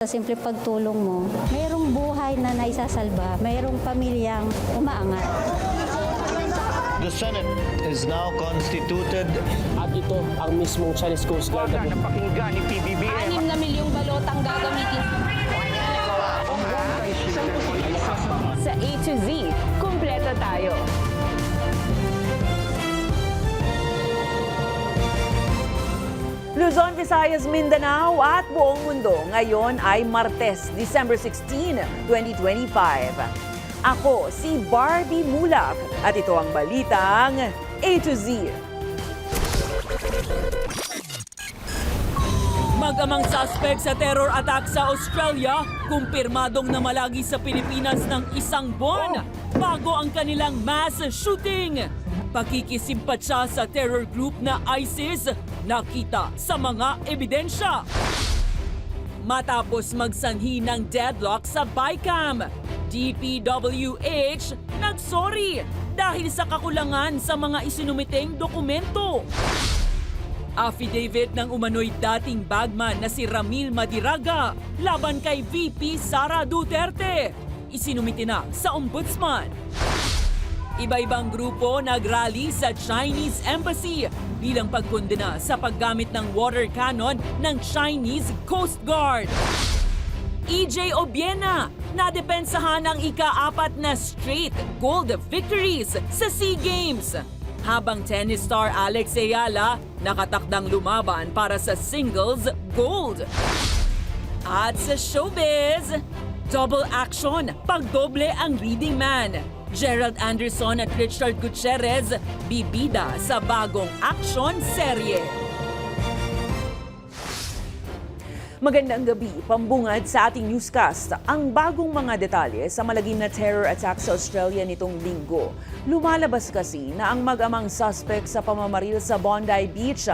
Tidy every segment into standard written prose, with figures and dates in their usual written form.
Sa simple pagtulong mo, mayroong buhay na naisasalba, mayroong pamilyang umaangat. The Senate is now constituted. At ito ang mismong Chinese Coast Guard na napakinggan ni PBBM. 6 na milyong balotang gagamitin Sa A to Z, kumpleto tayo. Luzon, Visayas, Mindanao at buong mundo. Ngayon ay Martes, December 16, 2025. Ako si Barbie Mulak at ito ang balitang A to Z. Mag-amang suspect sa terror attack sa Australia, kumpirmadong namalagi sa Pilipinas ng 1 buwan bago ang kanilang mass shooting. Pakikisimpatsa sa terror group na ISIS, nakita sa mga ebidensya. Matapos magsanhi ng deadlock sa BICAM, DPWH nagsorry dahil sa kakulangan sa mga isinumiteng dokumento. Affidavit ng umano'y dating bagman na si Ramil Madiraga laban kay VP Sara Duterte. Isinumiti na sa Ombudsman. Iba-ibang grupo nagrally sa Chinese Embassy bilang pagkondena sa paggamit ng water cannon ng Chinese Coast Guard. EJ Obiena, nadepensahan ang ika-4 na straight gold victories sa SEA Games. Habang tennis star Alex Ayala, nakatakdang lumaban para sa singles gold. At sa showbiz, double action, pagdoble ang leading man. Gerald Anderson at Richard Gutierrez, bibida sa bagong action serye. Magandang gabi, pambungad sa ating newscast. Ang bagong mga detalye sa malagim na terror attack sa Australia nitong linggo. Lumalabas kasi na ang mag-amang suspect sa pamamaril sa Bondi Beach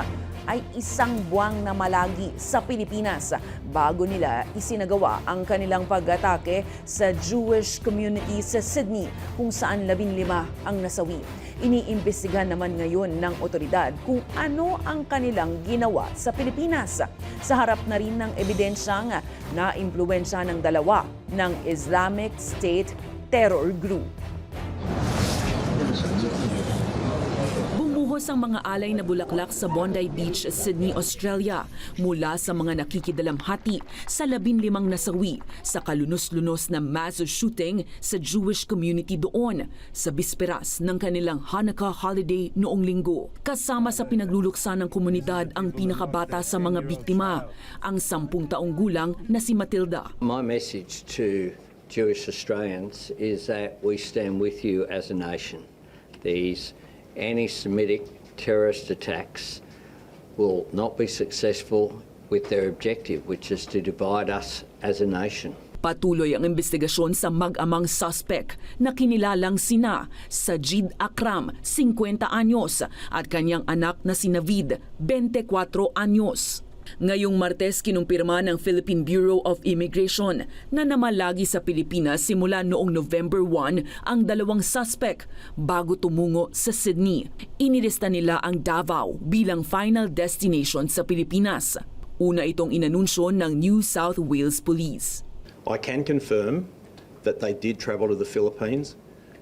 ay 1 buwang na malagi sa Pilipinas bago nila isinagawa ang kanilang pag-atake sa Jewish community sa Sydney kung saan 15 ang nasawi. Iniimbestigahan naman ngayon ng otoridad kung ano ang kanilang ginawa sa Pilipinas. Sa harap na rin ng ebidensyang na-impluwensya ng dalawa ng Islamic State terror group. Bumuhos ang mga alay na bulaklak sa Bondi Beach, Sydney, Australia mula sa mga nakikidalamhati sa 15 nasawi sa kalunos-lunos na mass shooting sa Jewish community doon sa bisperas ng kanilang Hanukkah holiday noong linggo. Kasama sa pinagluluksa ng komunidad ang pinakabata sa mga biktima, ang 10 taong gulang na si Matilda. My message to Jewish Australians is that we stand with you as a nation. These anti-Semitic terrorist attacks will not be successful with their objective, which is to divide us as a nation. Patuloy ang investigasyon sa mag-amang suspect na kinilalang sina Sajid Akram, 50 anyos, at kanyang anak na si Navid, 24 anyos. Ngayong Martes, kinumpirma ng Philippine Bureau of Immigration na namalagi sa Pilipinas simula noong November 1 ang 2 suspect bago tumungo sa Sydney. Inilista nila ang Davao bilang final destination sa Pilipinas. Una itong inanunsyo ng New South Wales Police. I can confirm that they did travel to the Philippines.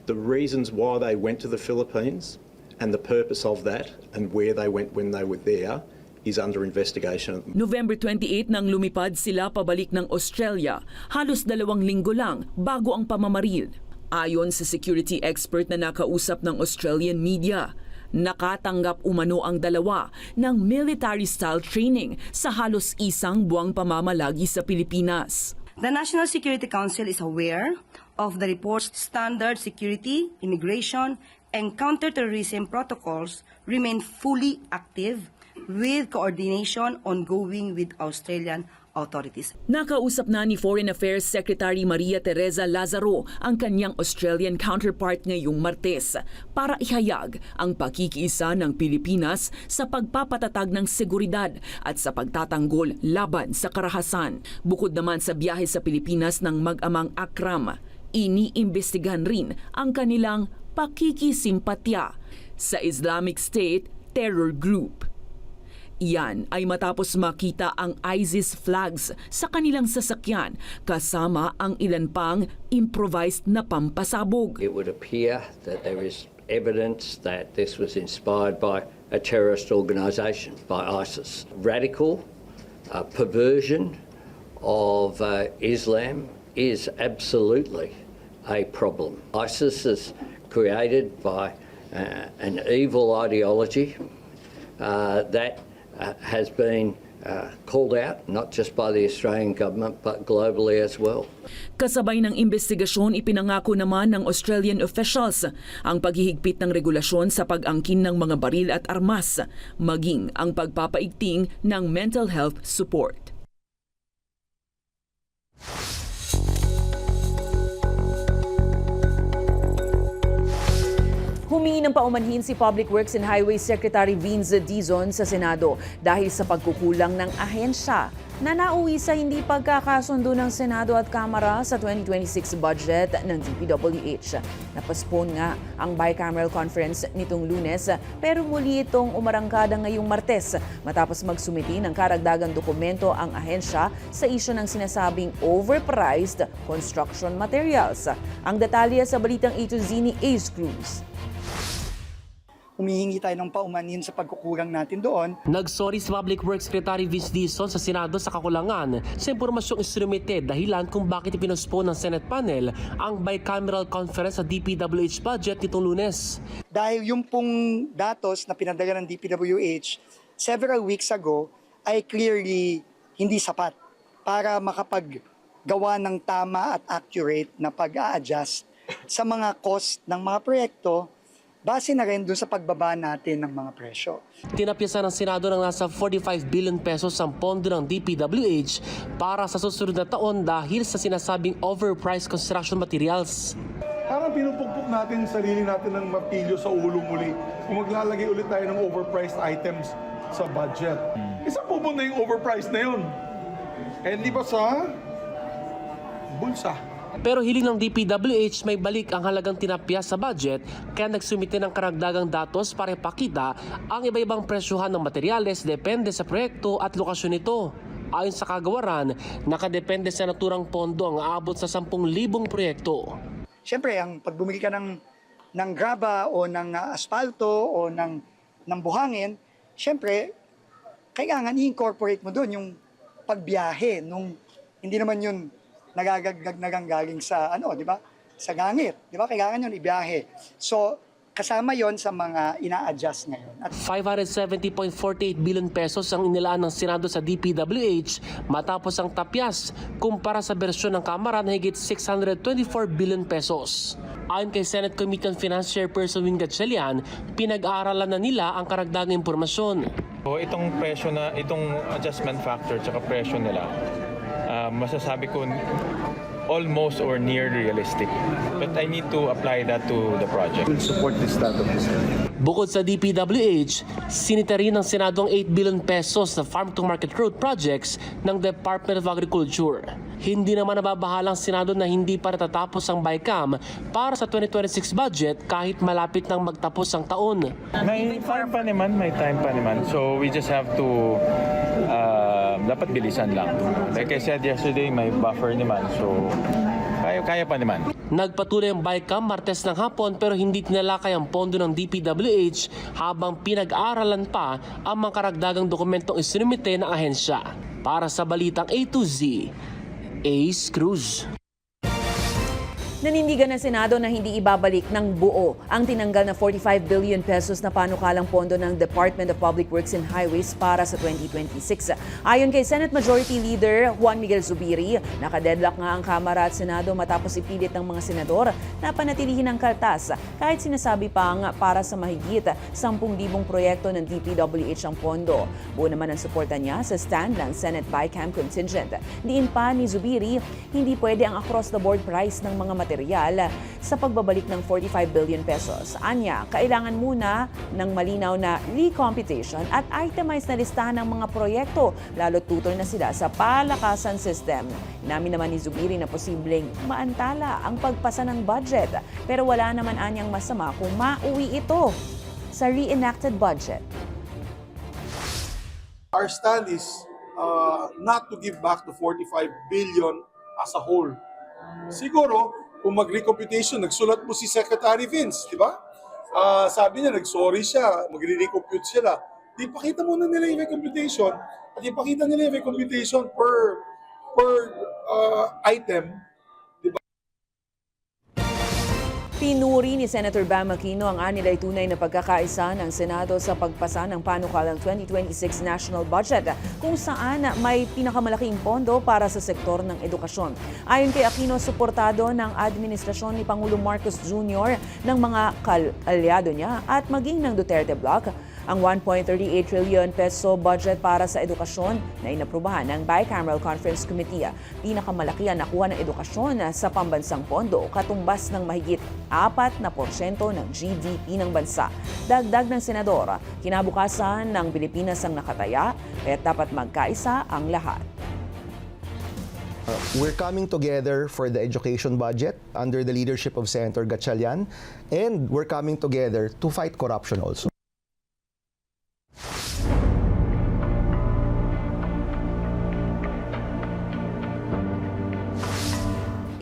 The reasons why they went to the Philippines and the purpose of that and where they went when they were there is under investigation. November 28 nang lumipad sila pabalik ng Australia, halos 2 linggo lang bago ang pamamaril. Ayon sa security expert na nakausap ng Australian media, nakatanggap umano ang dalawa ng military-style training sa halos 1 buwang pamamalagi sa Pilipinas. The National Security Council is aware of the report's standard security, immigration, and counterterrorism protocols remain fully active with coordination ongoing with Australian authorities. Nakausap na ni Foreign Affairs Secretary Maria Teresa Lazaro ang kanyang Australian counterpart ngayong Martes para ihayag ang pakikiisa ng Pilipinas sa pagpapatatag ng seguridad at sa pagtatanggol laban sa karahasan. Bukod naman sa biyahe sa Pilipinas ng mag-amang Akram, iniimbestigahan rin ang kanilang pakikisimpatya sa Islamic State terror group. Yan ay matapos makita ang ISIS flags sa kanilang sasakyan kasama ang ilan pang improvised na pampasabog. It would appear that there is evidence that this was inspired by a terrorist organisation, by ISIS. Radical perversion of Islam is absolutely a problem. ISIS is created by an evil ideology that has been called out not just by the Australian government but globally as well. Kasabay ng investigasyon, ipinangako naman ng Australian officials ang paghihigpit ng regulasyon sa pag-angkin ng mga baril at armas, maging ang pagpapaigting ng mental health support. Humingi ng paumanhin si Public Works and Highways Secretary Vince Dizon sa Senado dahil sa pagkukulang ng ahensya na nauwi sa hindi pagkakasundo ng Senado at Kamara sa 2026 budget ng DPWH. Napaspon nga ang bicameral conference nitong Lunes pero muli itong umarangkada ngayong Martes matapos magsumiti ng karagdagang dokumento ang ahensya sa isyu ng sinasabing overpriced construction materials. Ang detalye sa balitang A to Z ni Ace Cruz. Humihingi tayo ng paumanhin sa pagkukulang natin doon. Nagsorry si Public Works Secretary Vince Dizon sa Senado sa kakulangan sa impormasyong isinumite dahilan kung bakit ipinospone ng Senate panel ang bicameral conference sa DPWH budget nitong Lunes. Dahil yung pong datos na pinadala ng DPWH several weeks ago ay clearly hindi sapat para makapaggawa ng tama at accurate na pag-a-adjust sa mga cost ng mga proyekto base na rin doon sa pagbaba natin ng mga presyo. Tinapyasan ng Senado ng nasa 45 billion pesos ang pondo ng DPWH para sa susunod na taon dahil sa sinasabing overpriced construction materials. Parang pinupukpok natin sarili natin ng martilyo sa ulo muli kung maglalagay ulit tayo ng overpriced items sa budget. Isa pupunta yung overpriced na yun. Eh di ba sa bulsa? Pero hiling ng DPWH may balik ang halagang tinapya sa budget kaya nagsumite ng karagdagang datos para ipakita ang iba-ibang presyuhan ng materyales depende sa proyekto at lokasyon nito. Ayon sa kagawaran, nakadepende sa naturang pondo ang aabot sa 10,000 proyekto. Siyempre, ang pag bumili ka ng graba o ng asfalto o ng buhangin, siyempre, kailangan i-incorporate mo doon yung pagbiyahe nung hindi naman yun nagagaling sa di ba? Sa gangit, di ba? Kailangan yun ibiyahe. So, kasama yon sa mga ina-adjust ngayon. At 570.48 billion pesos ang inilaan ng Senado sa DPWH matapos ang tapyas kumpara sa bersyon ng Kamara na higit 624 billion pesos. Ayon kay Senate Committee on Finance Chairperson Wing Gatchalian, pinag-aaralan na nila ang karagdagang impormasyon. Itong presyo na, itong adjustment factor tsaka presyo nila, masasabi ko almost or near realistic. But I need to apply that to the project. We'll support this stand of this. Bukod sa DPWH, sinita rin ng Senado ang 8 billion pesos na farm-to-market road projects ng Department of Agriculture. Hindi naman nababahala ang Senado na hindi pa natatapos ang BICAM para sa 2026 budget kahit malapit nang magtapos ang taon. May time pa naman. So we just have to dapat bilisan lang. Like I said yesterday, may buffer naman. So kaya pa naman. Nagpatuloy ang BICAM Martes ng hapon pero hindi tinalakay ang pondo ng DPWH habang pinag-aaralan pa ang mga karagdagang dokumentong isinumite ng ahensya. Para sa balitang A to Z, Ace Cruz. Nanindigan ng Senado na hindi ibabalik ng buo ang tinanggal na 45 billion pesos na panukalang pondo ng Department of Public Works and Highways para sa 2026. Ayon kay Senate Majority Leader Juan Miguel Zubiri, nakadeadlock nga ang Kamara at Senado matapos ipilit ng mga senador na panatilihin ang kaltas kahit sinasabi pang para sa mahigit 10,000 proyekto ng DPWH ang pondo. Buo naman ang suporta niya sa stand ng Senate BICAM contingent. Diin pa ni Zubiri, hindi pwede ang across-the-board price ng mga material sa pagbabalik ng 45 billion pesos. Anya, kailangan muna ng malinaw na recomputation at itemized na listahan ng mga proyekto, lalo tutol na sila sa palakasan system. Inamin naman ni Zubiri na posibleng maantala ang pagpasa ng budget, pero wala naman anyang masama kung mauwi ito sa reenacted budget. Our stand is not to give back the 45 billion as a whole. Siguro, kung mag-recomputation, nagsulat mo si Secretary Vince, di ba? Sabi niya, nag-sorry siya, magre-recompute sila. Di pakita muna nila yung recomputation at ipakita nila yung recomputation per item. Pinuri ni Senator Bam Aquino ang anilay tunay na pagkakaisa ng Senado sa pagpasa ng panukalang 2026 National Budget kung saan may pinakamalaking pondo para sa sektor ng edukasyon. Ayon kay Aquino, suportado ng administrasyon ni Pangulong Marcos Jr. ng mga kaalyado niya at maging ng Duterte Bloc ang 1.38 trillion peso budget para sa edukasyon na inaprubahan ng Bicameral Conference Committee. Pinakamalaki ang nakuha ng edukasyon sa pambansang pondo, katumbas ng mahigit 4% ng GDP ng bansa. Dagdag ng senador, kinabukasan ng Pilipinas ang nakataya, kaya dapat magkaisa ang lahat. We're coming together for the education budget under the leadership of Senator Gatchalian, and we're coming together to fight corruption also.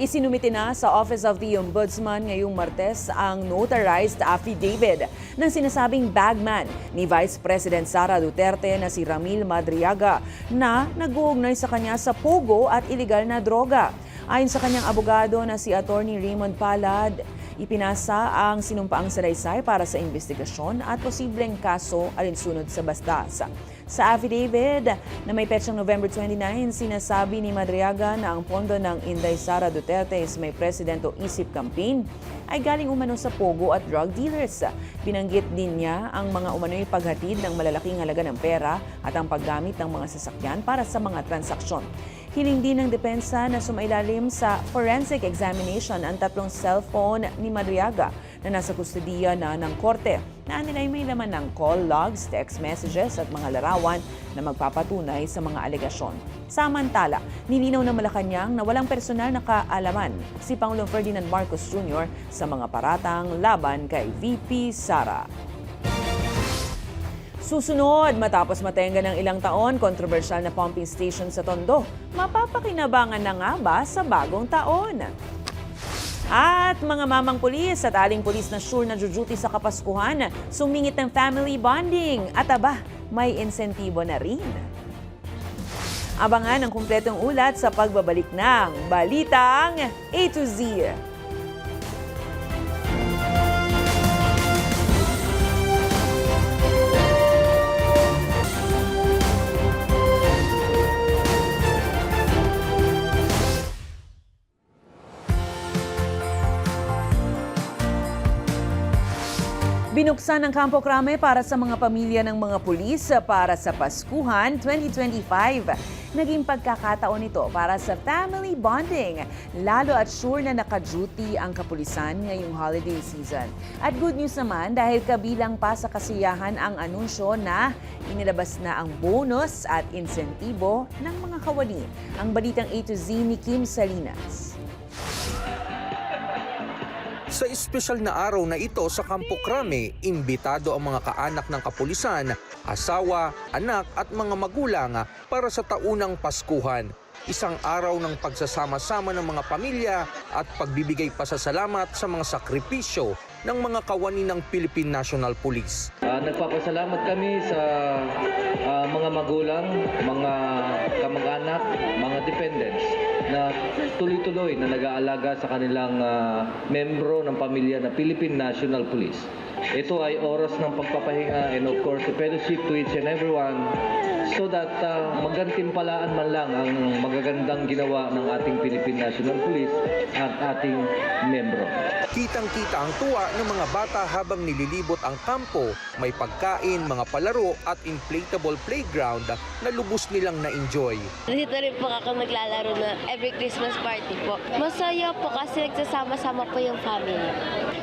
Isinumite na sa Office of the Ombudsman ngayong Martes ang notarized affidavit ng sinasabing bagman ni Vice President Sara Duterte na si Ramil Madriaga na nag-uugnay sa kanya sa pogo at iligal na droga. Ayon sa kanyang abogado na si Attorney Raymond Palad, ipinasa ang sinumpaang salaysay para sa investigasyon at posibleng kaso alinsunod sa bastas. Sa affidavit na may petsang November 29, sinasabi ni Madriaga na ang pondo ng Inday Sara Duterte is may presidento isip campaign ay galing umano sa pogo at drug dealers. Binanggit din niya ang mga umano'y paghatid ng malalaking halaga ng pera at ang paggamit ng mga sasakyan para sa mga transaksyon. Hiling din ng depensa na sumailalim sa forensic examination ang 3 cellphone ni Madriaga na nasa kustodiya na ng korte na nila'y may laman ng call logs, text messages at mga larawan na magpapatunay sa mga alegasyon. Samantala, nilinaw ng Malacanang na walang personal na kaalaman si Pangulong Ferdinand Marcos Jr. sa mga paratang laban kay VP Sara. Susunod, matapos matenga ng ilang taon, kontrobersyal na pumping station sa Tondo. Mapapakinabangan na nga ba sa bagong taon? At mga mamang pulis at aling pulis na sure na duty sa Kapaskuhan, sumingit ng family bonding. At aba, may insentibo na rin. Abangan ang kumpletong ulat sa pagbabalik ng Balitang A to Z. Binuksan ang Campo Crame para sa mga pamilya ng mga pulis para sa Paskuhan 2025. Naging pagkakataon ito para sa family bonding, lalo at sure na naka-duty ang kapulisan ngayong holiday season. At good news naman dahil kabilang pa sa kasiyahan ang anunsyo na inilabas na ang bonus at insentibo ng mga kawani. Ang Balitang A to Z ni Kim Salinas. Sa espesyal na araw na ito sa Campo Crame, imbitado ang mga kaanak ng kapulisan, asawa, anak at mga magulang para sa taunang Paskuhan. Isang araw ng pagsasama-sama ng mga pamilya at pagbibigay pasasalamat sa mga sakripisyo ng mga kawani ng Philippine National Police. Nagpapasalamat kami sa mga magulang, mga kamag-anak, mga dependents na tuloy-tuloy na nag-aalaga sa kanilang membro ng pamilya na Philippine National Police. Ito ay oras ng pagpapahinga and of course the fellowship to each and everyone so that magantimpalaan man lang ang magagandang ginawa ng ating Philippine National Police at ating membro. Kitang-kita ang tuwa ng mga bata habang nililibot ang kampo, may pagkain, mga palaro at inflatable playground na lubos nilang na-enjoy. Dito rin po ako naglalaro na every Christmas party po. Masaya po kasi nagsasama-sama po yung family.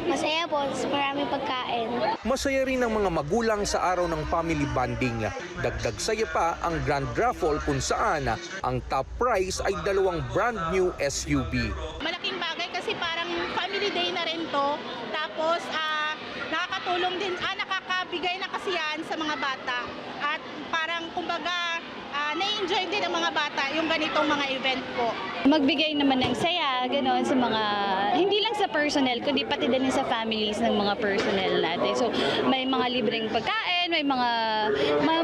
Masaya po, maraming pagkain. Masaya rin ang mga magulang sa araw ng family bonding. Dagdag saya pa ang grand raffle kung saan ang top prize ay 2 brand new SUV. Malaking bagay kasi parang family day na rin to. Tapos nakakatulong din, bigay na kasiyahan sa mga bata at parang kumbaga na-enjoy din ng mga bata yung ganitong mga event po. Magbigay naman ng saya, gano'n, sa mga, hindi lang sa personnel, kundi pati din sa families ng mga personnel natin. So, may mga libreng pagkain, may mga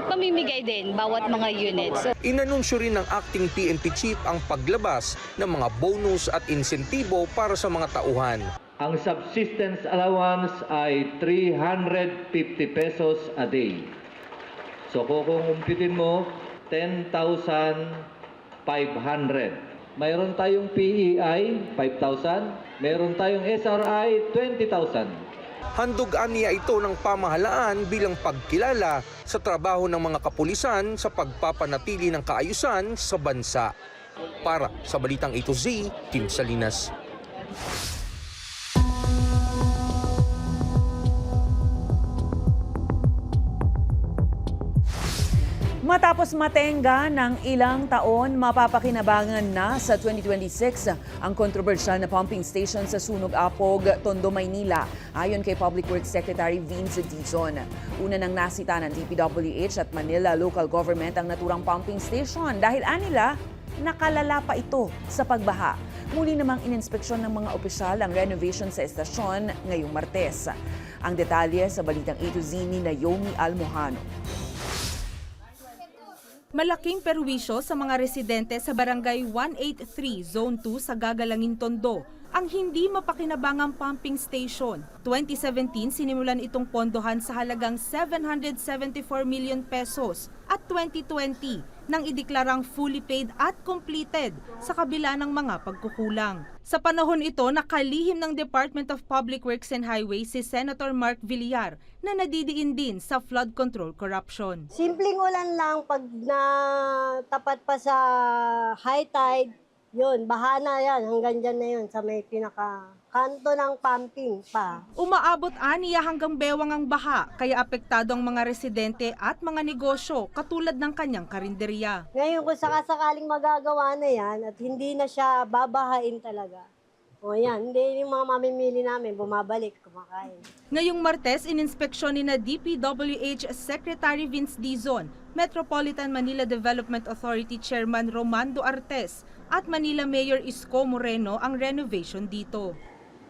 pamimigay din, bawat mga units. So, Inanunsyo rin ng acting PNP chief ang paglabas ng mga bonus at insentibo para sa mga tauhan. Ang subsistence allowance ay 350 pesos a day. So kung umpitin mo, 10,500. Mayroon tayong PEI, 5,000. Mayroon tayong SRI, 20,000. Handugan niya ito ng pamahalaan bilang pagkilala sa trabaho ng mga kapulisan sa pagpapanatili ng kaayusan sa bansa. Para sa Balitang A to Z, Tim Salinas. Matapos matenga ng ilang taon, mapapakinabangan na sa 2026 ang kontrobersyal na pumping station sa Sunog Apog, Tondo, Maynila, ayon kay Public Works Secretary Vince Dizon. Una nang nasita ng DPWH at Manila Local Government ang naturang pumping station dahil anila nakalala pa ito sa pagbaha. Muli namang ininspeksyon ng mga opisyal ang renovation sa estasyon ngayong Martes. Ang detalye sa Balitang A to Z ni Naomi Almojano. Malaking perwisyo sa mga residente sa Barangay 183, Zone 2 sa Gagalangin, Tondo, ang hindi mapakinabangang pumping station. 2017, sinimulan itong pondohan sa halagang 774 million pesos at 2020 nang ideklarang fully paid at completed sa kabila ng mga pagkukulang. Sa panahon ito, nakalihim ng Department of Public Works and Highways si Senator Mark Villar na nadidiin din sa flood control corruption. Simpleng ulan lang pag natapat pa sa high tide, yun, baha na yan, hanggang dyan na yun sa may pinaka-kanto ng pumping pa. Umaabot aniya hanggang bewang ang baha, kaya apektado ang mga residente at mga negosyo katulad ng kanyang karinderya. Ngayon kung sakasakaling magagawa na yan at hindi na siya babahain talaga, o yan, hindi yung mga mamimili namin bumabalik, kumakain. Ngayong Martes, ininspeksyon ni na DPWH Secretary Vince Dizon, Metropolitan Manila Development Authority Chairman Romando Artes at Manila Mayor Isko Moreno ang renovation dito.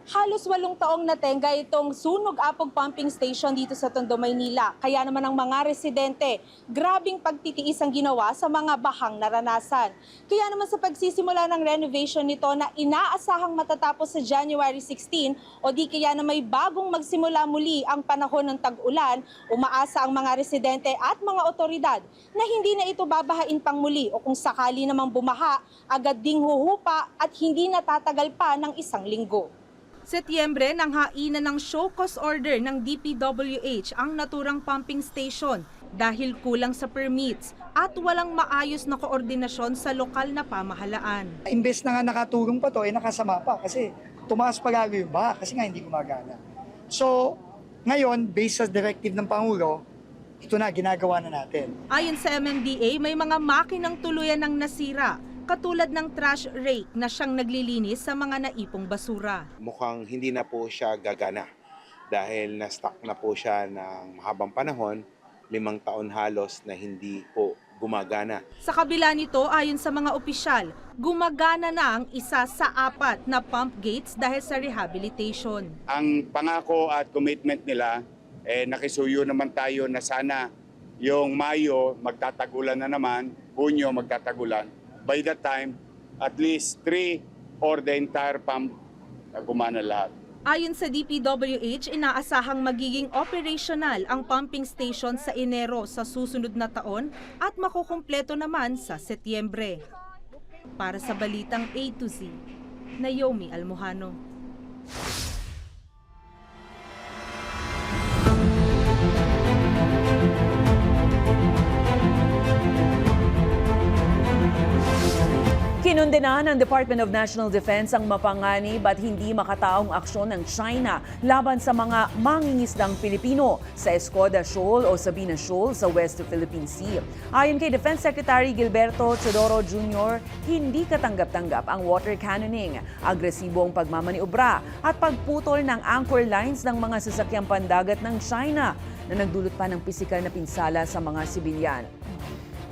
Halos 8 taong natenga itong Sunog Apog Pumping Station dito sa Tondo, Maynila. Kaya naman ang mga residente, grabing pagtitiis ang ginawa sa mga bahang naranasan. Kaya naman sa pagsisimula ng renovation nito na inaasahang matatapos sa January 16 o di kaya na may bagong magsimula muli ang panahon ng tag-ulan, umaasa ang mga residente at mga otoridad na hindi na ito babahain pang muli o kung sakali namang bumaha, agad ding huhupa at hindi natatagal pa ng 1 linggo. Setyembre, nang hainan ng show cause order ng DPWH ang naturang pumping station dahil kulang sa permits at walang maayos na koordinasyon sa lokal na pamahalaan. Imbes na nga nakatulong pa to, nakasama pa kasi tumaas pa lalo yung baha kasi nga hindi gumagana. So, ngayon, based sa directive ng Pangulo, ito na, ginagawa na natin. Ayon sa MMDA, may mga makinang tuluyan ng nasira, katulad ng trash rake na siyang naglilinis sa mga naipong basura. Mukhang hindi na po siya gagana dahil na-stuck na po siya ng mahabang panahon, 5 taon halos na hindi po gumagana. Sa kabila nito, ayon sa mga opisyal, gumagana na ang 1 sa 4 na pump gates dahil sa rehabilitation. Ang pangako at commitment nila, nakisuyo naman tayo na sana yung Mayo magtatagulan na naman, Hunyo magtatagulan. By that time, at least 3 or the entire pump gumana lahat. Ayon sa DPWH, inaasahang magiging operational ang pumping station sa Enero sa susunod na taon at makukumpleto naman sa Setyembre. Para sa Balitang A to Z, Naomi Almojano. Kinondena ng Department of National Defense ang mapanganib at hindi makataong aksyon ng China laban sa mga mangingisdang Pilipino sa Escoda Shoal o Sabina Shoal sa West Philippine Sea. Ayon kay Defense Secretary Gilberto Teodoro Jr., hindi katanggap-tanggap ang water cannoning, agresibong pagmamaniobra at pagputol ng anchor lines ng mga sasakyang pandagat ng China na nagdulot pa ng pisikal na pinsala sa mga sibilyan.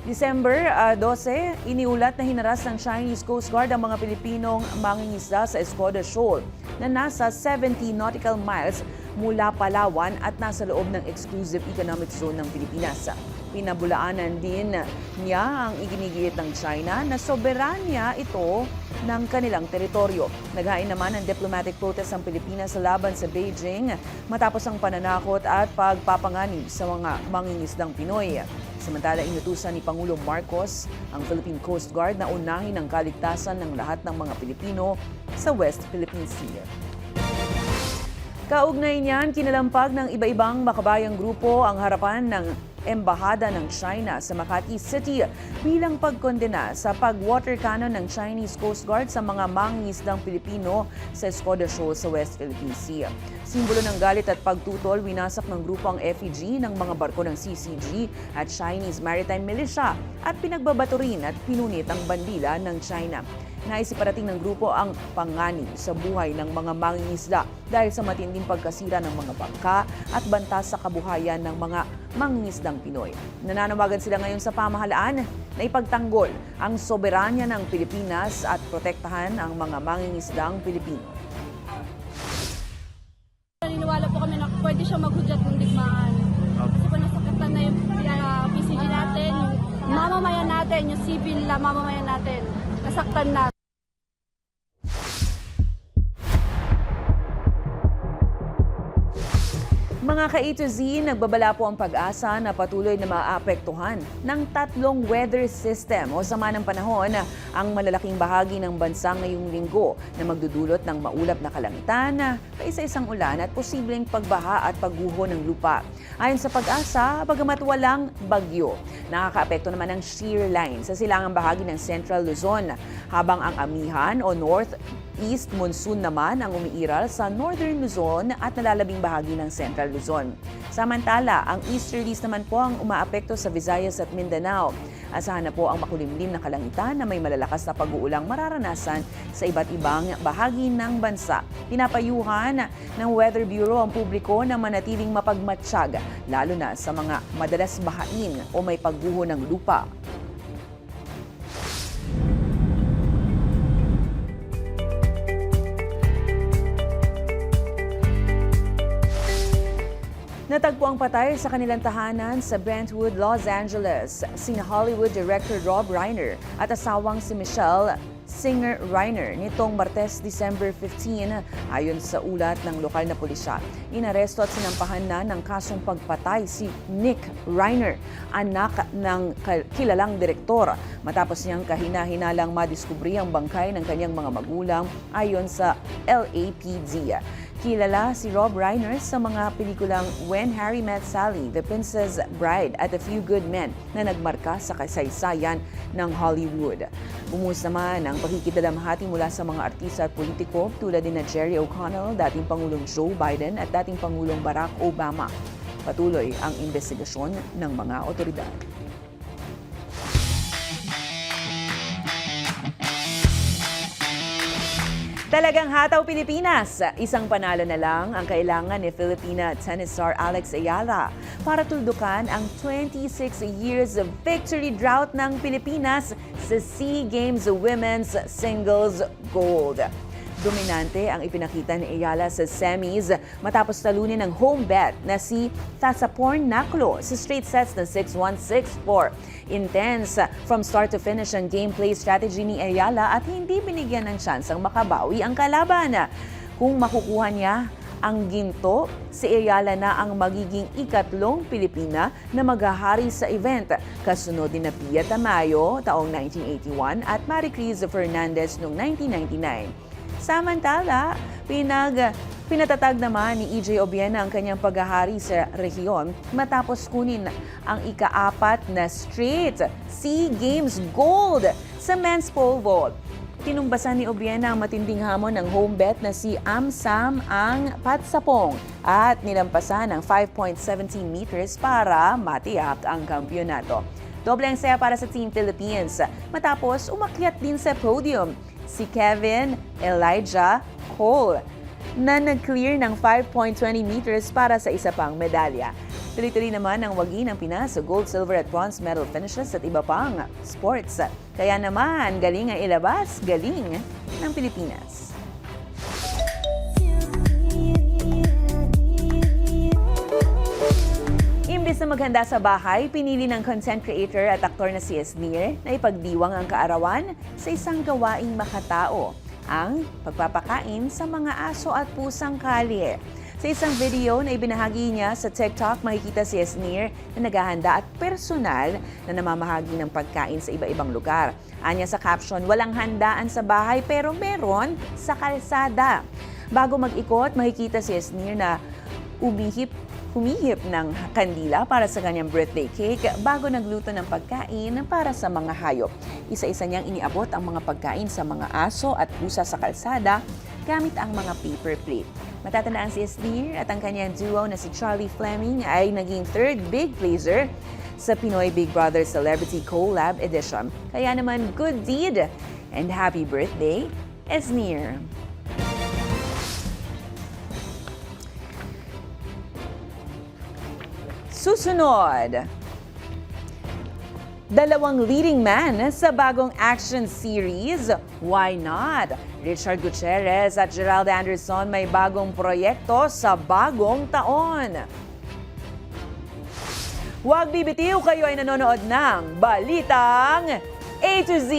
December 12, iniulat na hinaras ng Chinese Coast Guard ang mga Pilipinong mangingisda sa Escoda Shoal na nasa 70 nautical miles mula Palawan at nasa loob ng exclusive economic zone ng Pilipinas. Pinabulaanan din niya ang iginigiit ng China na soberanya ito ng kanilang teritoryo. Naghain naman ng diplomatic protest ang Pilipinas sa laban sa Beijing matapos ang pananakot at pagpapanganib sa mga mangingisdang Pinoy. Samantala, inutusan ni Pangulong Marcos ang Philippine Coast Guard na unahin ang kaligtasan ng lahat ng mga Pilipino sa West Philippine Sea. Kaugnay niyan, kinalampag ng iba-ibang makabayang grupo ang harapan ng Embahada ng China sa Makati City bilang pagkondena sa pag-water cannon ng Chinese Coast Guard sa mga mangingisdang Pilipino sa Escoda Shoal sa West Philippine Sea. Simbolo ng galit at pagtutol, winasak ng grupo ang effigy ng mga barko ng CCG at Chinese Maritime Militia at pinagbabato rin at pinunit ang bandila ng China. Naisiparating ng grupo ang panganib sa buhay ng mga mangingisda dahil sa matinding pagkasira ng mga bangka at banta sa kabuhayan ng mga mangingisdang Pinoy. Nananawagan sila ngayon sa pamahalaan na ipagtanggol ang soberanya ng Pilipinas at protektahan ang mga mangingisdang Pilipino. Naniniwala po kami na pwede siya maghudyat ng digmaan. Kasi po nasakatan na yung PCG natin, yung mamamayan natin, yung civil na mamamayan natin. Nasaktan na. Mga ka-A to Z, nagbabala po ang pag-asa na patuloy na maapektuhan ng tatlong weather system o sama ng panahon ang malalaking bahagi ng bansa ngayong linggo na magdudulot ng maulap na kalangitan, kaisa-isang ulan at posibleng pagbaha at pagguho ng lupa. Ayon sa pag-asa, bagamat walang bagyo, nakakaapekto naman ang shear line sa silangang bahagi ng Central Luzon, habang ang amihan o north-east monsoon naman ang umiiral sa Northern Luzon at nalalabing bahagi ng Central Luzon. Samantala, ang easterlies naman po ang umaapekto sa Visayas at Mindanao. Asahan na po ang makulimlim na kalangitan na may malalakas na pag-uulang mararanasan sa iba't ibang bahagi ng bansa. Pinapayuhan ng Weather Bureau ang publiko na manatiling mapagmatsyag, lalo na sa mga madalas bahain o may pagguho ng lupa. Natagpo ang patay sa kanilang tahanan sa Brentwood, Los Angeles, sina Hollywood director Rob Reiner at asawang si Michelle Singer Reiner nitong Martes, December 15, ayon sa ulat ng lokal na pulisya. Inaresto at sinampahan na ng kasong pagpatay si Nick Reiner, anak ng kilalang direktor, matapos niyang kahina-hinalang madiskubri ang bangkay ng kanyang mga magulang ayon sa LAPD. Kilala si Rob Reiner sa mga pelikulang When Harry Met Sally, The Princess Bride at A Few Good Men na nagmarka sa kasaysayan ng Hollywood. Bumuhos naman ang pakikidalamhati mula sa mga artista at politiko tulad ni Jerry O'Connell, dating Pangulong Joe Biden at dating Pangulong Barack Obama. Patuloy ang investigasyon ng mga otoridad. Talagang hataw Pilipinas! Isang panalo na lang ang kailangan ni Filipina tennis star Alex Ayala para tuldukan ang 26 years of victory drought ng Pilipinas sa SEA Games Women's Singles Gold. Dominante ang ipinakita ni Ayala sa semis matapos talunin ng home bet na si Tasaporn Naklo sa straight sets na 6-1, 6-4. Intense from start to finish ang gameplay strategy ni Ayala at hindi binigyan ng tsansang makabawi ang kalaban. Kung makukuha niya ang ginto, si Ayala na ang magiging ikatlong Pilipina na maghahari sa event. Kasunod ni Pia Tamayo taong 1981 at Maricris Fernandez noong 1999. Samantala, pinatatag naman ni EJ Obiena ang kanyang paghahari sa rehiyon matapos kunin ang ika-4 na straight SEA Games Gold sa men's pole vault. Tinumbasan ni Obiena ang matinding hamon ng home bet na si Amsam ang patsapong at nilampasan ng 5.17 meters para matiyak ang kampyonato. Doble ang saya para sa Team Philippines matapos umakyat din sa podium si Kevin Elijah Cole na nag-clear ng 5.20 meters para sa isa pang medalya. Tuloy-tuloy naman ang wagi ng Pinas sa gold, silver at bronze medal finishes at iba pang sports. Kaya naman, galing ang ilabas, galing ng Pilipinas. Imbis na maghanda sa bahay, pinili ng content creator at aktor na si Esnir na ipagdiwang ang kaarawan sa isang gawaing makatao, ang pagpapakain sa mga aso at pusang kalye. Sa isang video na ibinahagi niya sa TikTok, makikita si Esnir na naghahanda at personal na namamahagi ng pagkain sa iba-ibang lugar. Anya sa caption, walang handaan sa bahay pero meron sa kalsada. Bago mag-ikot, makikita si Esnir na humihip ng kandila para sa kanyang birthday cake bago nagluto ng pagkain para sa mga hayop. Isa-isa niyang iniabot ang mga pagkain sa mga aso at pusa sa kalsada gamit ang mga paper plate. Matatandaan si Esnir at ang kanyang duo na si Charlie Fleming ay naging third big pleaser sa Pinoy Big Brother Celebrity Collab Edition. Kaya naman, good deed and happy birthday, Esnir! Susunod, dalawang leading man sa bagong action series, Why Not? Richard Gutierrez at Gerald Anderson may bagong proyekto sa bagong taon. Huwag bibitiw, kayo ay nanonood ng Balitang A to Z.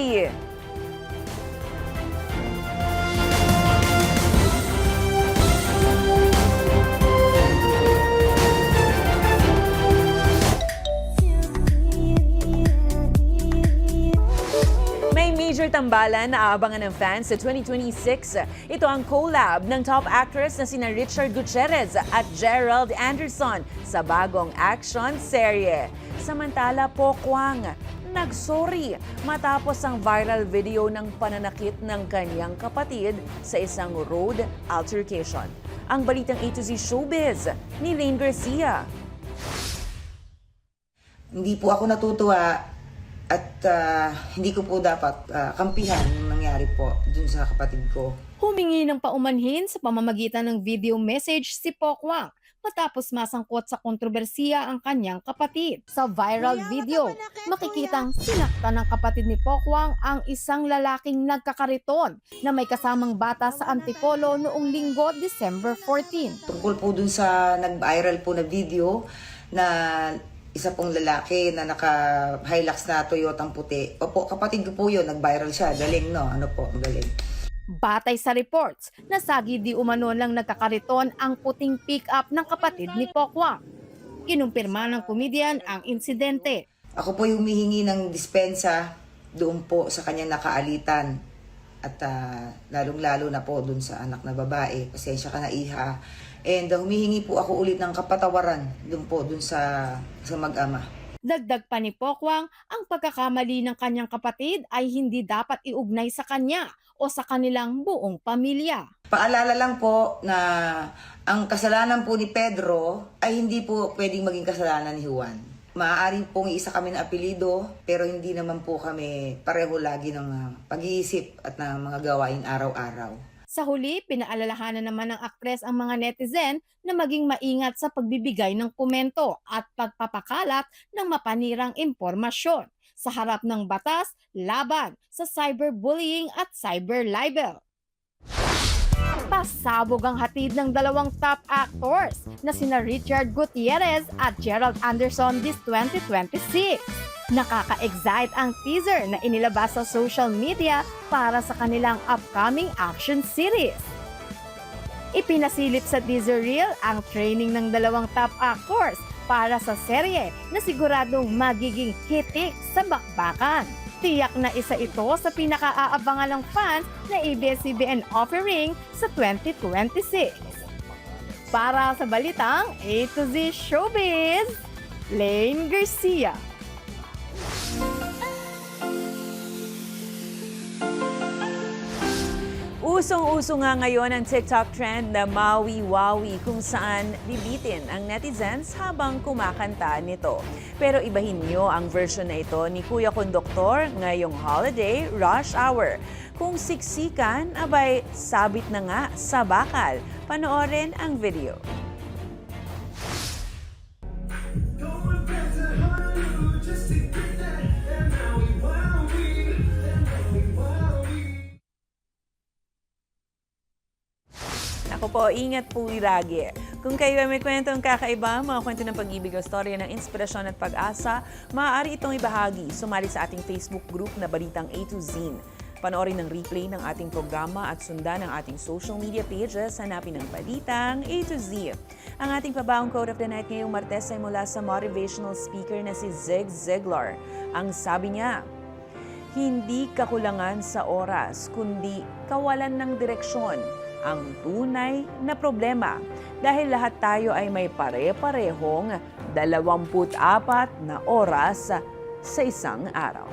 Major tambalan na aabangan ng fans sa 2026. Ito ang collab ng top actress na sina Richard Gutierrez at Gerald Anderson sa bagong action serye. Samantala, Pokwang nagsorry matapos ang viral video ng pananakit ng kanyang kapatid sa isang road altercation. Ang Balitang A to Z Showbiz ni Lane Garcia. Hindi po ako natutuwa at hindi ko po dapat kampihan yung nangyari po dun sa kapatid ko. Humingi ng paumanhin sa pamamagitan ng video message si Pokwang matapos masangkot sa kontrobersiya ang kanyang kapatid. Sa viral video, makikitang sinaktan ng kapatid ni Pokwang ang isang lalaking nagkakariton na may kasamang bata sa Antipolo noong Linggo, December 14. Tungkol po dun sa nag-viral po na video na isa pong lalaki na naka-Hilux na Toyotang puti. Opo, kapatid ko po yun, nag-viral siya. Galing, no? Ano po, galing. Batay sa reports, nasagi di umano lang nagkakariton ang puting pick-up ng kapatid ni Pokwang. Kinumpirma ng komedyan ang insidente. Ako po yung humihingi ng dispensa doon po sa kanyang nakaalitan. At lalong-lalo na po doon sa anak na babae. Pasensya ka na, iha. And humihingi po ako ulit ng kapatawaran doon sa mag-ama. Dagdag pa ni Pokwang, ang pagkakamali ng kanyang kapatid ay hindi dapat iugnay sa kanya o sa kanilang buong pamilya. Paalala lang po na ang kasalanan po ni Pedro ay hindi po pwedeng maging kasalanan ni Juan. Maaari pong isa kami na apelido pero hindi naman po kami pareho lagi ng pag-iisip at ng mga gawain araw-araw. Sa huli, pinaalalahanan naman ng aktres ang mga netizen na maging maingat sa pagbibigay ng komento at pagpapakalat ng mapanirang impormasyon sa harap ng batas laban sa cyberbullying at cyberlibel. Pasabog ang hatid ng dalawang top actors na sina Richard Gutierrez at Gerald Anderson this 2026. Nakaka-excite ang teaser na inilabas sa social media para sa kanilang upcoming action series. Ipinasilip sa teaser reel ang training ng dalawang top actors para sa serye na siguradong magiging hitik sa bakbakan. Tiyak na isa ito sa pinaka-aabangan ng fans na ABS-CBN offering sa 2026. Para sa Balitang A to Z Showbiz, Lane Garcia. Usong-uso nga ngayon ang TikTok trend na Maui-Wawi kung saan bibitin ang netizens habang kumakanta nito. Pero ibahin nyo ang version na ito ni Kuya Konduktor ngayong holiday rush hour. Kung siksikan, abay sabit na nga sa bakal. Panoorin ang video. Ako po, ingat po lagi. Kung kayo ay may kwentong kakaiba, mga kwento ng pag-ibig o storya ng inspirasyon at pag-asa, maaari itong ibahagi. Sumali sa ating Facebook group na Balitang A to Z. Panoorin ng replay ng ating programa at sundan ang ating social media pages. Hanapin ang Balitang A to Z. Ang ating pabaong quote of the night ngayong Martes ay mula sa motivational speaker na si Zig Ziglar. Ang sabi niya, hindi kakulangan sa oras, kundi kawalan ng direksyon ang tunay na problema dahil lahat tayo ay may pare-parehong 24 na oras sa isang araw.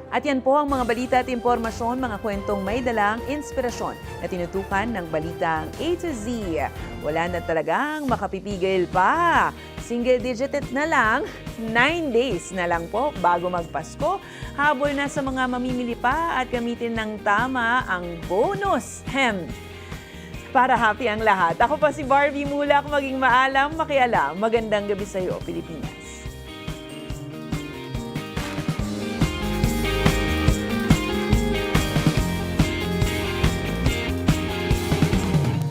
At yan po ang mga balita at impormasyon, mga kwentong may dalang inspirasyon na tinutukan ng Balitang A to Z. Wala na talagang makapipigil pa. Single digit na lang, 9 days na lang po bago magpasko. Habol na sa mga mamimili pa at gamitin ng tama ang bonus. Para happy ang lahat. Ako pa si Barbie Mulak, maging maalam, makialam. Magandang gabi sa iyo, Pilipinas.